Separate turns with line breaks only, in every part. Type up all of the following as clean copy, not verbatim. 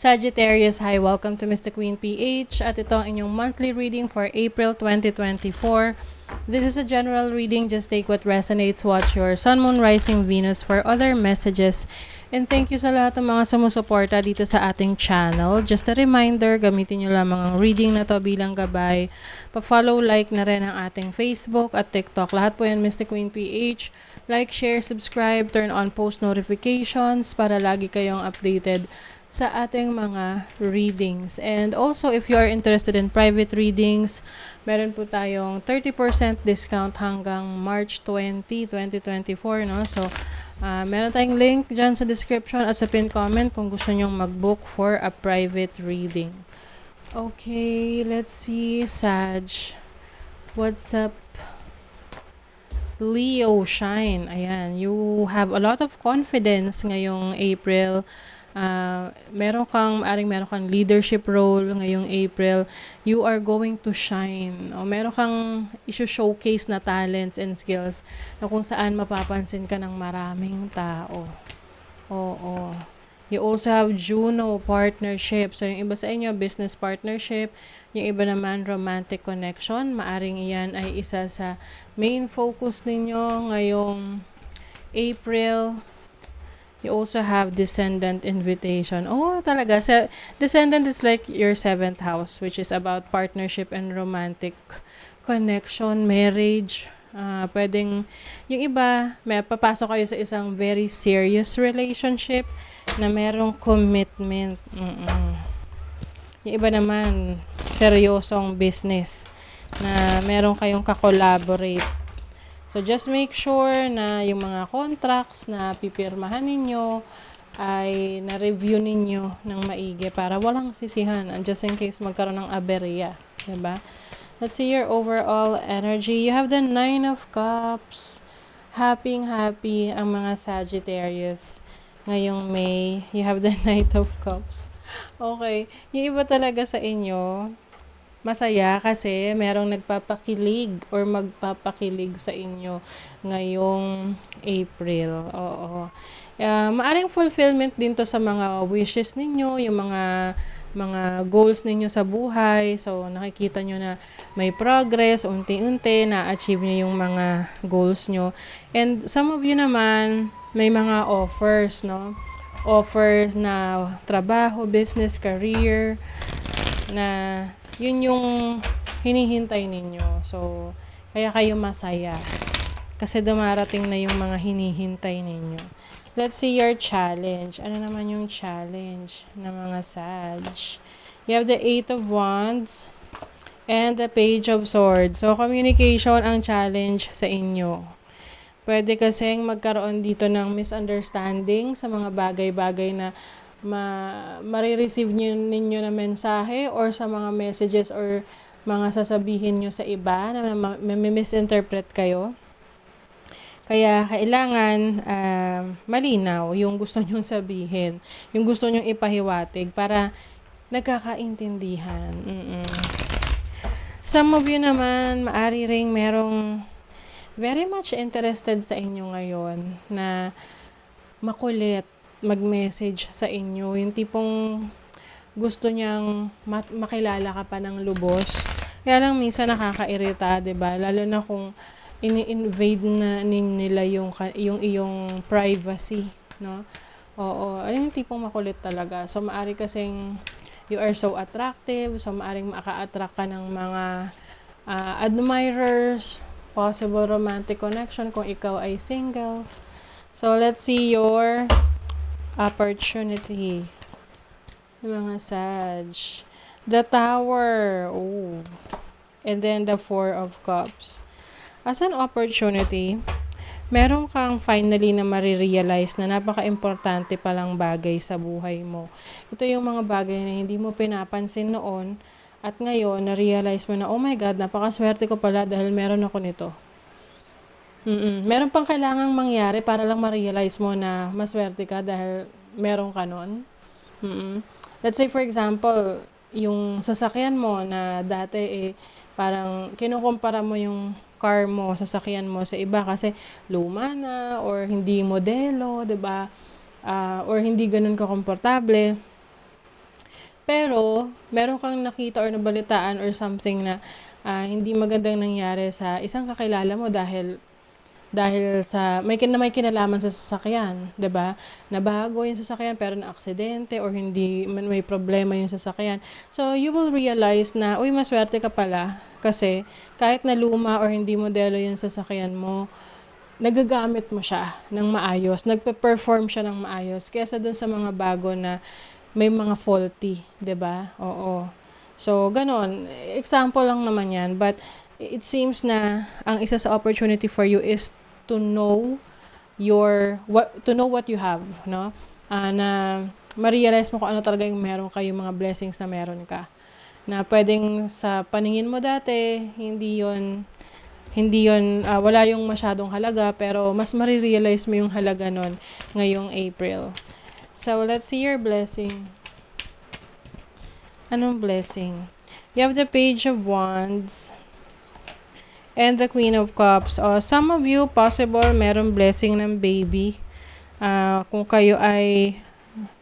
Sagittarius, hi, welcome to Mr. Queen PH at ito ang inyong monthly reading for April 2024. This is a general reading, just take what resonates, watch your Sun, Moon, Rising, Venus for other messages. And thank you sa lahat ng mga sumusuporta dito sa ating channel. Just a reminder, gamitin nyo lamang ang reading na to bilang gabay. Pa-follow, like na rin ang ating Facebook at TikTok. Lahat po yan Mr. Queen PH. Like, share, subscribe, turn on post notifications para lagi kayong updated sa ating mga readings. And also, if you are interested in private readings, meron po tayong 30% discount hanggang March 20, 2024, no? So, meron tayong link dyan sa description at sa pin comment kung gusto nyong mag-book for a private reading. Okay, let's see, Sag. What's up? Leo, shine. Ayan, you have a lot of confidence ngayong April. Meron kang leadership role ngayong April. You are going to shine. O meron kang i-showcase na talents and skills na kung saan mapapansin ka ng maraming tao. Oo. You also have Juno partnership. So, yung iba sa inyo, business partnership. Yung iba naman, romantic connection. Maaring iyan ay isa sa main focus ninyo ngayong April. You also have descendant invitation. Oh, talaga. So, descendant is like your 7th house, which is about partnership and romantic connection, marriage. Pwedeng, yung iba, may papasok kayo sa isang very serious relationship na merong commitment. Yung iba naman, seryosong business na meron kayong kakolaborate. So, just make sure na yung mga contracts na pipirmahan ninyo ay na-review ninyo ng maigi para walang sisihan. And just in case magkaroon ng aberya. Diba? Let's see your overall energy. You have the 9 of Cups. Happy ang mga Sagittarius. Ngayong May, you have the Knight of Cups. Okay. Yung iba talaga sa inyo, masaya kasi merong nagpapakilig or magpapakilig sa inyo ngayong April. Oo. Maaring fulfillment din to sa mga wishes ninyo, yung mga goals ninyo sa buhay. So, nakikita nyo na may progress, unti-unti, na-achieve nyo yung mga goals nyo. And some of you naman, may mga offers, no? Offers na trabaho, business, career, na yun yung hinihintay ninyo. So, kaya kayo masaya. Kasi dumarating na yung mga hinihintay ninyo. Let's see your challenge. Ano naman yung challenge ng mga Sag? You have the 8 of Wands and the Page of Swords. So, communication ang challenge sa inyo. Pwede kasing magkaroon dito ng misunderstanding sa mga bagay-bagay na marireceive ninyo na mensahe or sa mga messages or mga sasabihin nyo sa iba na misinterpret kayo. Kaya kailangan malinaw yung gusto nyong sabihin, yung gusto nyong ipahiwatig para nagkakaintindihan. Some of you naman, maari ring merong very much interested sa inyo ngayon na makulit mag-message sa inyo. Yung tipong gusto niyang makilala ka pa ng lubos. Kaya lang minsan nakakairita, 'di ba? Lalo na kung ini-invade na nila yung iyong privacy, no? Oo, yung tipong makulit talaga. So maari kasing you are so attractive, so maaring maka-attract ka ng mga admirers, possible romantic connection kung ikaw ay single. So let's see your opportunity. Mga Sag. The Tower. Oh. And then the 4 of Cups. As an opportunity, meron kang finally na marirealize na napaka-importante palang bagay sa buhay mo. Ito yung mga bagay na hindi mo pinapansin noon at ngayon, na-realize mo na, oh my God, napakaswerte ko pala dahil meron ako nito. Meron pang kailangang mangyari para lang ma-realize mo na maswerte ka dahil meron ka nun. Let's say for example, yung sasakyan mo na dati parang kinukumpara mo yung car mo, sasakyan mo sa iba kasi luma na or hindi modelo, 'di ba? Or hindi ganun ka komportable. Pero, meron kang nakita or nabalitaan or something na hindi magandang nangyari sa isang kakilala mo dahil sa may kinalaman sa sasakyan, 'di ba? Nabago yung sasakyan pero na aksidente or hindi man may problema yung sasakyan. So, you will realize na, uy, maswerte ka pala kasi kahit na luma or hindi modelo yung sasakyan mo, nagagamit mo siya ng maayos, nagpe-perform siya ng maayos kaysa dun sa mga bago na may mga faulty, 'di ba? Oo. So, ganon. Example lang naman 'yan, but it seems na ang isa sa opportunity for you is to know what you have, no? Na ma-realize mo kung ano talaga yung meron kayo, mga blessings na meron ka. Na pwedeng sa paningin mo dati, hindi yon wala yung masyadong halaga, pero mas marirealize mo yung halaga nun ngayong April. So, let's see your blessing. Anong blessing? You have the Page of Wands and the Queen of Cups. Some of you, possible, meron blessing ng baby. Kung kayo ay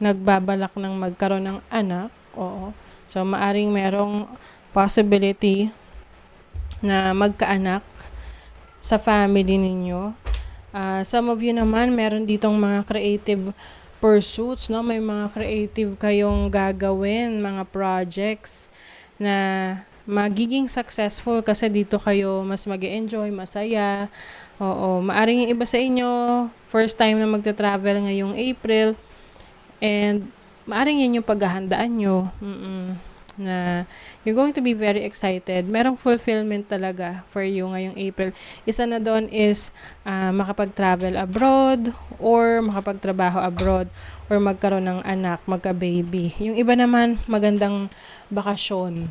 nagbabalak ng magkaroon ng anak, oo. So, maaring merong possibility na magkaanak sa family ninyo. Some of you naman, meron ditong mga creative pursuits, no? May mga creative kayong gagawin, mga projects na magiging successful kasi dito kayo mas mag-enjoy, masaya. Oo, maaring yung iba sa inyo, first time na magta-travel ngayong April, and maaring yun yung paghahandaan nyo. Na you're going to be very excited. Merong fulfillment talaga for you ngayong April. Isa na doon is makapag-travel abroad or makapagtrabaho abroad or magkaroon ng anak, magka-baby. Yung iba naman, magandang bakasyon.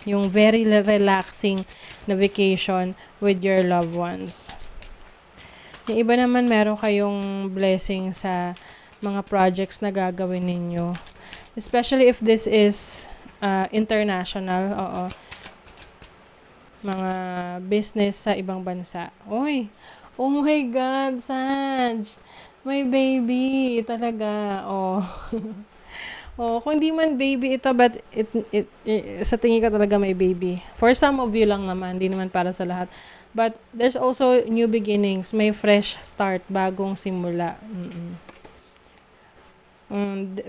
Yung very relaxing na vacation with your loved ones. Yung iba naman, meron kayong blessing sa mga projects na gagawin ninyo. Especially if this is international, oo. Mga business sa ibang bansa. Oy, oh my God, Sanj! May baby talaga, oh. Oh, kung di man baby ito, but sa tingin ko talaga may baby. For some of you lang naman, di naman para sa lahat. But there's also new beginnings, may fresh start, bagong simula.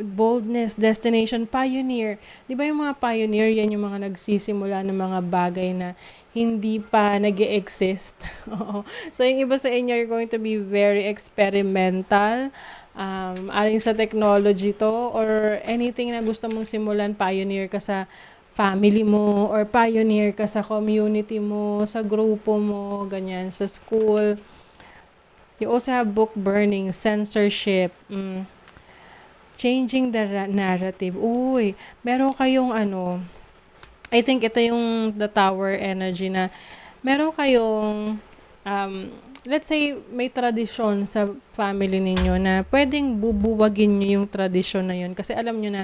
Boldness, destination, pioneer. Di ba yung mga pioneer, yan yung mga nagsisimula ng mga bagay na hindi pa nag-exist. So, yung iba sa inyo, you're going to be very experimental. Aling sa technology to or anything na gusto mong simulan, pioneer ka sa family mo or pioneer ka sa community mo, sa grupo mo, ganyan, sa school. You also have book burning, censorship, changing the narrative. Uy, meron kayong I think ito yung the tower energy na meron kayong let's say may tradisyon sa family ninyo na pwedeng bubuwagin nyo yung tradisyon na yun kasi alam nyo na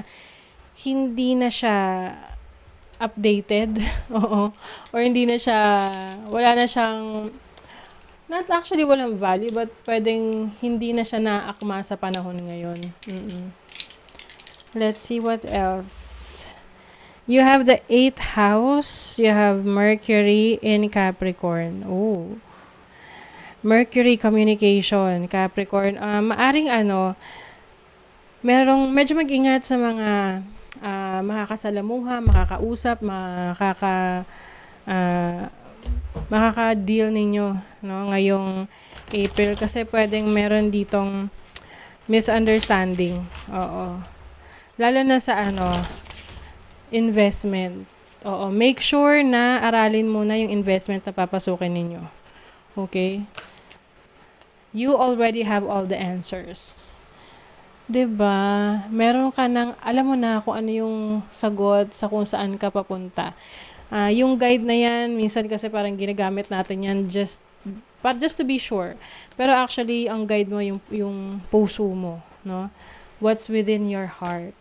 hindi na siya updated. Oo. Or hindi na siya, wala na siyang, not actually walang value, but pwedeng hindi na siya naakma sa panahon ngayon. Let's see what else. You have the 8th house. You have Mercury in Capricorn. Oh. Mercury communication, Capricorn. Maaring merong medyo mag-ingat sa mga makakasalamuha, makakausap, makaka-deal ninyo, no, ngayong April kasi pwedeng meron ditong misunderstanding. Oo. Lalo na sa investment. Oo, make sure na aralin muna yung investment na papasukin ninyo. Okay? You already have all the answers. 'Di ba? Meron ka ng, alam mo na kung ano yung sagot sa kung saan ka papunta. Yung guide na yan, minsan kasi parang ginagamit natin yan just to be sure. Pero actually, ang guide mo yung puso mo, no? What's within your heart.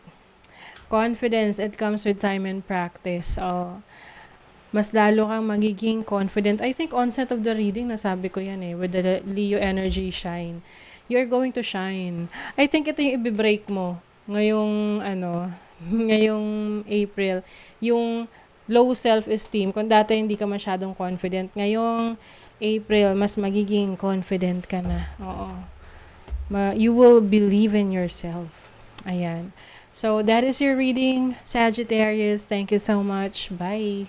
Confidence, it comes with time and practice. Mas lalo kang magiging confident. I think onset of the reading, nasabi ko yan with the Leo energy shine. You're going to shine. I think ito yung i-break mo ngayong ngayong April. Yung low self-esteem, kung dati hindi ka masyadong confident, ngayong April, mas magiging confident ka na. Oo. You will believe in yourself. Ayan. So, that is your reading, Sagittarius. Thank you so much. Bye.